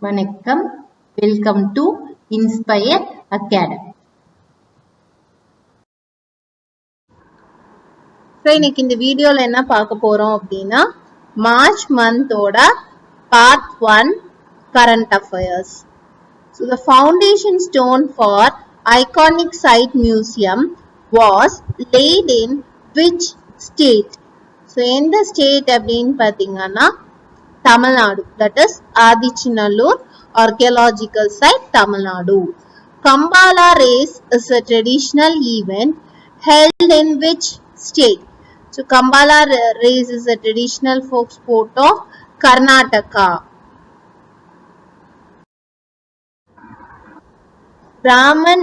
வணக்கம், welcome to inspire academy. இன்னைக்கு இந்த வீடியோல என்ன பார்க்க போறோம் அப்படின்னா, மார்ச் மந்தோட part 1 current affairs. So the foundation stone for iconic site museum was laid in which state? So எந்த ஸ்டேட் அப்படின்னு பார்த்தீங்கன்னா Tamil Nadu, that is Adichinallur Archaeological Site, Tamil Nadu. Kambala race is a traditional event held in which state? So Kambala race is a traditional folk sport of Karnataka. Brahman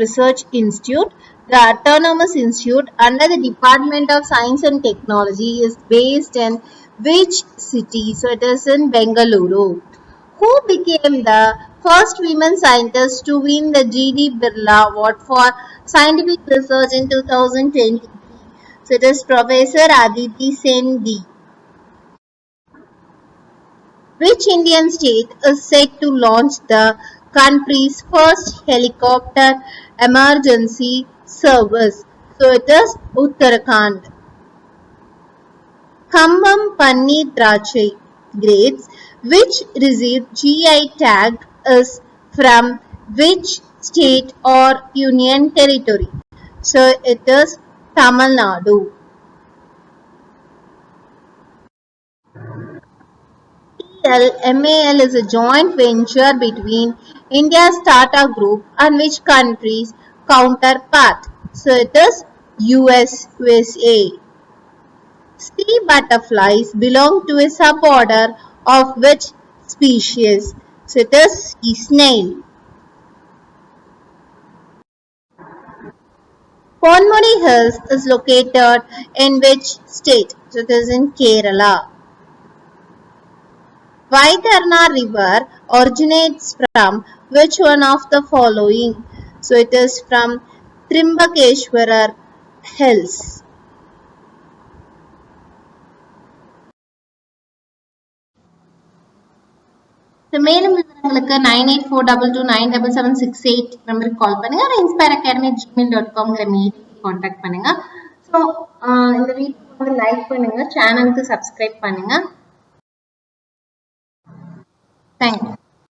Research Institute, the autonomous institute under the Department of Science and Technology, is based in which city? So it is in Bengaluru. Who became the first women scientist to win the G.D. Birla Award for Scientific Research in 2023? So it is Professor Aditi Sen D. Which Indian state is set to launch the country's first helicopter emergency service? So it is Uttarakhand. Kambam Panni Drachai grapes which received GI tag is from which state or union territory? So it is Tamil Nadu. MAL is a joint venture between India's Tata Group and which country's counterpart? So it is USA. Sea butterflies belong to a suborder of which species? So it is sea snail. Ponmudi Hills is located in which state? So it is in Kerala. Vaitarna River originates from which one of the following? So it is from Trimbakeshwara Hills. மேலும் விவரங்களுக்கு 9842297768 நம்பருக்கு கால் பண்ணுங்க. inspireacadamii@gmail.com mail contact பண்ணுங்க. So இந்த video like பண்ணுங்க, சேனலுக்கு subscribe பண்ணுங்க. Thank you.